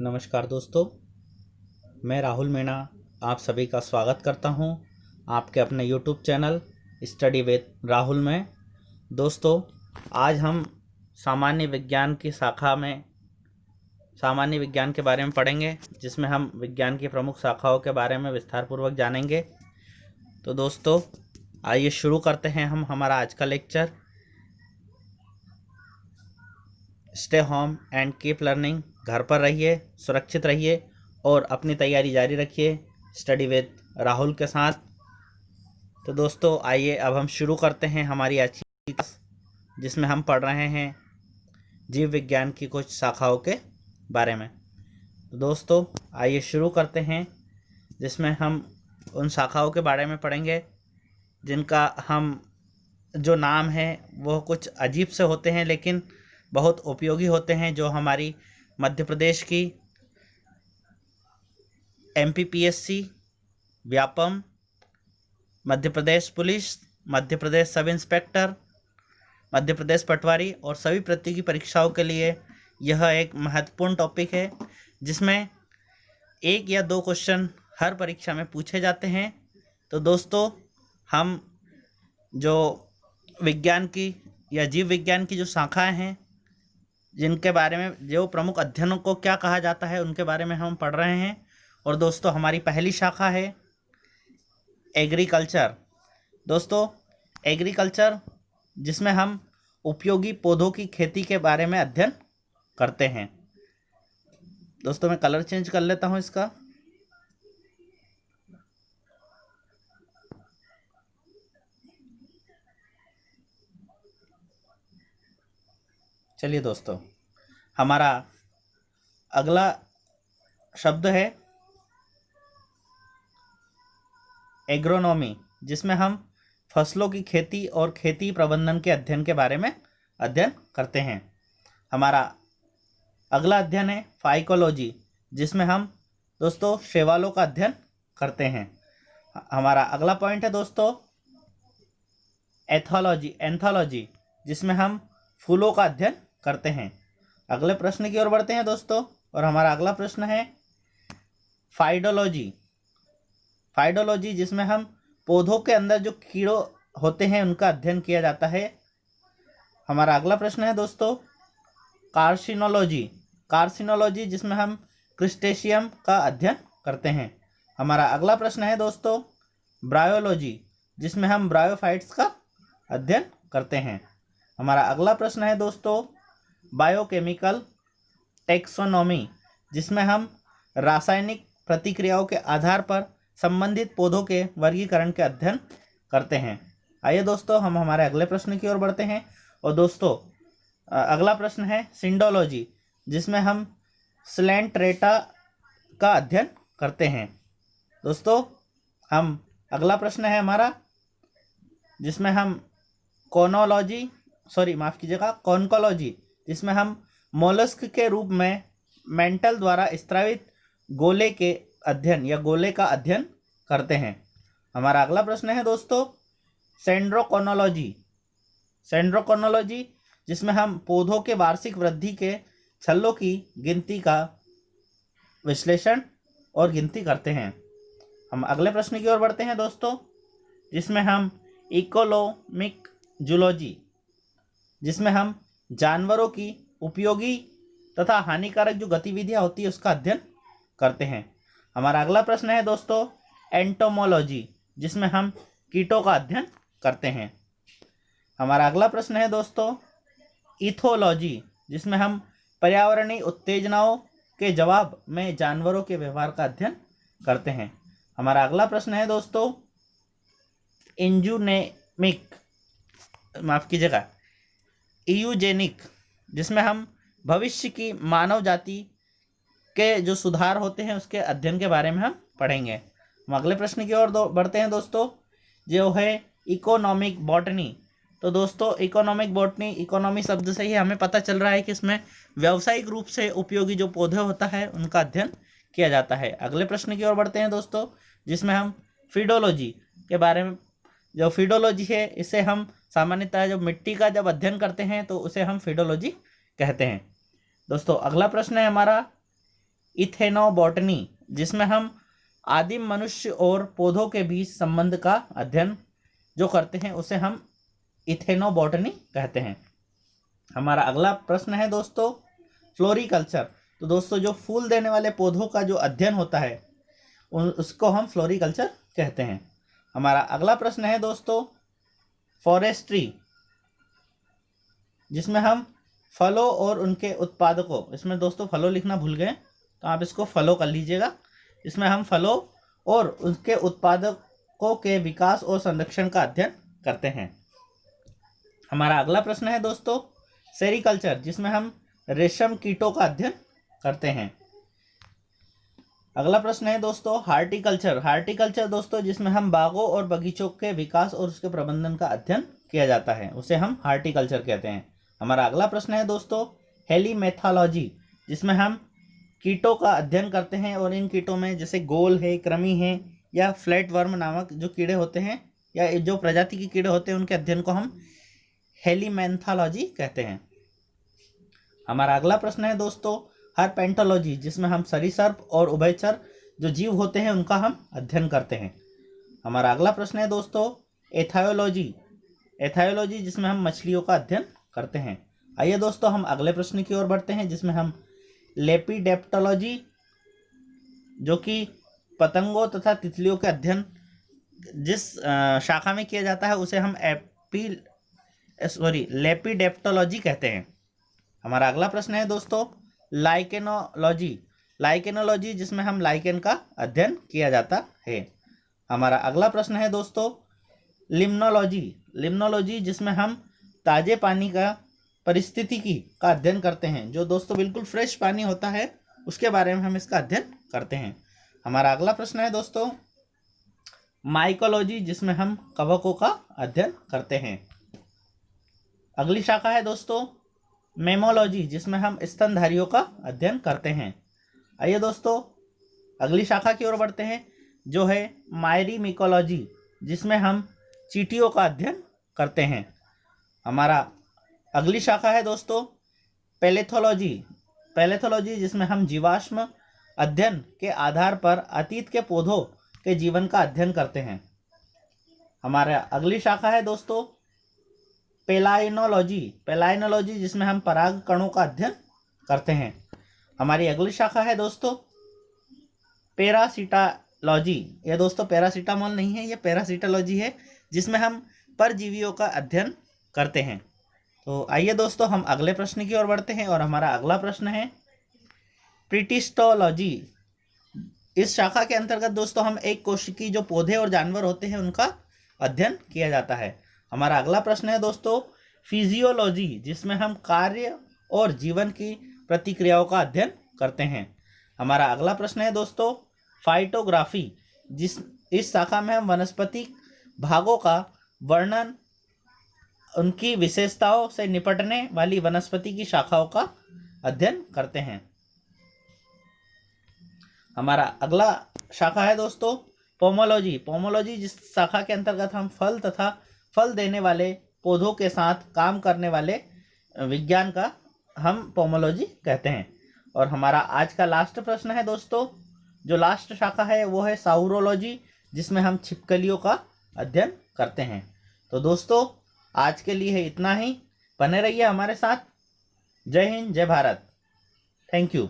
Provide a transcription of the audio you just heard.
नमस्कार दोस्तों, मैं राहुल मीणा आप सभी का स्वागत करता हूं आपके अपने YouTube channel study with Rahul में। दोस्तों, आज हम सामान्य विज्ञान की शाखा में सामान्य विज्ञान के बारे में पढ़ेंगे, जिसमें हम विज्ञान की प्रमुख शाखाओं के बारे में विस्तारपूर्वक जानेंगे। तो दोस्तों, आइए शुरू करते हैं हम हमारा आज का lecture. Stay home and keep learning. घर पर रहिए, सुरक्षित रहिए और अपनी तैयारी जारी रखिए स्टडी विद राहुल के साथ। तो दोस्तों, आइए अब हम शुरू करते हैं हमारी आज की क्लास, जिसमें हम पढ़ रहे हैं जीव विज्ञान की कुछ शाखाओं के बारे में। तो दोस्तों, आइए शुरू करते हैं, जिसमें हम उन शाखाओं के बारे में पढ़ेंगे जिनका हम जो नाम है वो कुछ अजीब से होते हैं, लेकिन बहुत उपयोगी होते हैं, जो हमारी मध्य प्रदेश की MPPSC, Vyapam, Madhya Pradesh police, Madhya Pradesh sub inspector, Madhya Pradesh पटवारी और सभी प्रतियोगी परीक्षाओं के लिए यह एक महत्वपूर्ण टॉपिक है, जिसमें 1 या 2 क्वेश्चन हर परीक्षा में पूछे जाते हैं। तो दोस्तों, हम जो विज्ञान की या जीव विज्ञान की जो शाखाएं हैं, जिनके बारे में जो प्रमुख अध्ययनों को क्या कहा जाता है, उनके बारे में हम पढ़ रहे हैं। और दोस्तों, हमारी पहली शाखा है एग्रीकल्चर। दोस्तों, एग्रीकल्चर जिसमें हम उपयोगी पौधों की खेती के बारे में अध्ययन करते हैं। दोस्तों, मैं कलर चेंज कर लेता हूं इसका। चलिए दोस्तों, हमारा अगला शब्द है एग्रोनॉमी, जिसमें हम फसलों की खेती और खेती प्रबंधन के अध्ययन के बारे में अध्ययन करते हैं। हमारा अगला अध्ययन है फाइकोलॉजी, जिसमें हम दोस्तों शैवालों का अध्ययन करते हैं। हमारा अगला पॉइंट है दोस्तों एंथोलॉजी, जिसमें हम फूलों का अध्ययन करते हैं। अगले प्रश्न की ओर बढ़ते हैं दोस्तों, और हमारा अगला प्रश्न है फाइडोलॉजी, जिसमें हम पौधों के अंदर जो कीड़े होते हैं उनका अध्ययन किया जाता है। हमारा अगला प्रश्न है दोस्तों कार्सिनोलॉजी, जिसमें हम क्रिस्टेशियम का अध्ययन करते हैं। हमारा अगला प्रश्न है दोस्तों ब्रायोलॉजी, जिसमें हम ब्रायोफाइट्स का अध्ययन करते हैं। हमारा अगला प्रश्न है दोस्तों बायोकेमिकल टेक्सोनॉमी, जिसमें हम रासायनिक प्रतिक्रियाओं के आधार पर संबंधित पौधों के वर्गीकरण के अध्ययन करते हैं। आइए दोस्तों, हम हमारे अगले प्रश्न की ओर बढ़ते हैं। और दोस्तों, अगला प्रश्न है सिंडोलॉजी, जिसमें हम स्लेंट्रेटा का अध्ययन करते हैं। दोस्तों, हम अगला प्रश्न है हमारा, जिसमें हम कॉन्कोलॉजी, जिसमें हम मोलस्क के रूप में मेंटल द्वारा स्त्रावित गोले के अध्ययन या गोले का अध्ययन करते हैं। हमारा अगला प्रश्न है दोस्तों सेंड्रोकोनोलॉजी, जिसमें हम पौधों के वार्षिक वृद्धि के छल्लों की गिनती का विश्लेषण और गिनती करते हैं। हम अगले प्रश्न की ओर बढ़ते हैं दोस्तों, जिसमें हम इकोनॉमिक जूलॉजी, जिसमें हम जानवरों की उपयोगी तथा हानिकारक जो गतिविधियां होती है उसका अध्ययन करते हैं। हमारा अगला प्रश्न है दोस्तों एंटोमोलॉजी, जिसमें हम कीटों का अध्ययन करते हैं। हमारा अगला प्रश्न है दोस्तों इथोलॉजी, जिसमें हम पर्यावरणीय उत्तेजनाओं के जवाब में जानवरों के व्यवहार का अध्ययन करते हैं। हमारा अगला प्रश्न है दोस्तों यूजेनिक, जिसमें हम भविष्य की मानव जाति के जो सुधार होते हैं उसके अध्ययन के बारे में हम पढ़ेंगे। हम अगले प्रश्न की ओर बढ़ते हैं दोस्तों, जो है इकोनॉमिक बॉटनी। तो दोस्तों, इकोनॉमी शब्द से ही हमें पता चल रहा है कि इसमें व्यावसायिक रूप से उपयोगी जो पौधे होता है उनका अध्ययन किया जाता है। अगले प्रश्न की ओर बढ़ते हैं दोस्तों, जिसमें हम फीडोलॉजी के बारे में, जो फीडोलॉजी है इसे हम सामान्यतः जब मिट्टी का जब अध्ययन करते हैं तो उसे हम फीडोलॉजी कहते हैं। दोस्तों, अगला प्रश्न है हमारा इथेनोबॉटनी, जिसमें हम आदिम मनुष्य और पौधों के बीच संबंध का अध्ययन जो करते हैं उसे हम इथेनोबॉटनी कहते हैं। हमारा अगला प्रश्न है दोस्तों फ्लोरिकल्चर। तो दोस्तों जो फूल देने वाले पौधों का जो अध्ययन होता है उसको हम फ्लोरिकल्चर कहते हैं। हमारा अगला प्रश्न है दोस्तों फॉरेस्ट्री, जिसमें हम फलों और उनके उत्पादकों, इसमें दोस्तों फलों लिखना भूल गए तो आप इसको फलों कर लीजिएगा। इसमें हम फलों और उनके उत्पादकों के विकास और संरक्षण का अध्ययन करते हैं। हमारा अगला प्रश्न है दोस्तों सेरिकल्चर, जिसमें हम रेशम कीटों का अध्ययन करते हैं। अगला प्रश्न है दोस्तों हार्टिकल्चर। हार्टिकल्चर दोस्तों जिसमें हम बागों और बगीचों के विकास और उसके प्रबंधन का अध्ययन किया जाता है, उसे हम हार्टिकल्चर कहते हैं। हमारा अगला प्रश्न है दोस्तों हेलीमेथोलॉजी, जिसमें हम कीटों का अध्ययन करते हैं और इन कीटों में जैसे गोल है, कृमि है या फ्लैट वर्म नामक जो कीड़े होते हैं या जो प्रजाति के कीड़े होते हैं उनके अध्ययन को हम हेलीमेंथोलॉजी कहते हैं। हमारा अगला प्रश्न है दोस्तों हर्पेंटोलॉजी, जिसमें हम सरीसृप और उभयचर जो जीव होते हैं उनका हम अध्ययन करते हैं। हमारा अगला प्रश्न है दोस्तों एथायोलॉजी। एथायोलॉजी जिसमें हम मछलियों का अध्ययन करते हैं। आइए दोस्तों हम अगले प्रश्न की ओर बढ़ते हैं, जिसमें हम लेपिडेप्टोलॉजी जो कि पतंगों तथा तितलियों के अध्ययन जिस शाखा में किया जाता है उसे हम लेपिडेप्टोलॉजी कहते हैं। हमारा अगला प्रश्न है दोस्तों लाइकेनोलॉजी। लाइकेनोलॉजी जिसमें हम लाइकेन का अध्ययन किया जाता है। हमारा अगला प्रश्न है दोस्तों लिम्नोलॉजी। लिम्नोलॉजी जिसमें हम ताजे पानी का परिस्थितिकी का अध्ययन करते हैं, जो दोस्तों बिल्कुल फ्रेश पानी होता है उसके बारे में हम इसका अध्ययन करते हैं। हमारा अगला प्रश्न है दोस्तों माइकोलॉजी, जिसमें हम कवकों का अध्ययन करते हैं। अगली शाखा है दोस्तों मेमोलॉजी, जिसमें हम स्तनधारियों का अध्ययन करते हैं। आइए दोस्तों अगली शाखा की ओर बढ़ते हैं जो है मायरीमिकोलॉजी, जिसमें हम चींटियों का अध्ययन करते हैं। हमारा अगली शाखा है दोस्तों पैलेथोलॉजी। पैलेथोलॉजी जिसमें हम जीवाश्म अध्ययन के आधार पर अतीत के पौधों के जीवन का अध्ययन करते हैं। हमारा अगली शाखा है दोस्तों पेलाइनोलॉजी। पेलाइनोलॉजी जिसमें हम पराग कणों का अध्ययन करते हैं। हमारी अगली शाखा है दोस्तों पैरासिटोलॉजी। यह दोस्तों पैरासीटामोल नहीं है, यह पैरासिटोलॉजी है जिसमें हम परजीवियों का अध्ययन करते हैं। तो आइए दोस्तों हम अगले प्रश्न की ओर बढ़ते हैं और हमारा अगला प्रश्न है प्रीटिस्टोलॉजी। इस शाखा के अंतर्गत दोस्तों हम एक कोशिकी जो पौधे और जानवर होते हैं उनका अध्ययन किया जाता है। हमारा अगला प्रश्न है दोस्तों फिजियोलॉजी, जिसमें हम कार्य और जीवन की प्रतिक्रियाओं का अध्ययन करते हैं। हमारा अगला प्रश्न है दोस्तों फाइटोग्राफी, इस शाखा में हम वनस्पतिक भागों का वर्णन, उनकी विशेषताओं से निपटने वाली वनस्पति की शाखाओं का अध्ययन करते हैं। हमारा अगला शाखा है दोस्तों पोमोलॉजी। पोमोलॉजी जिस शाखा के अंतर्गत हम फल तथा फल देने वाले पौधों के साथ काम करने वाले विज्ञान का हम पोमोलॉजी कहते हैं। और हमारा आज का लास्ट प्रश्न है दोस्तों, जो लास्ट शाखा है वो है साउरोलॉजी, जिसमें हम छिपकलियों का अध्ययन करते हैं। तो दोस्तों आज के लिए है इतना ही। बने रहिए हमारे साथ। जय हिंद, जय भारत। Thank you.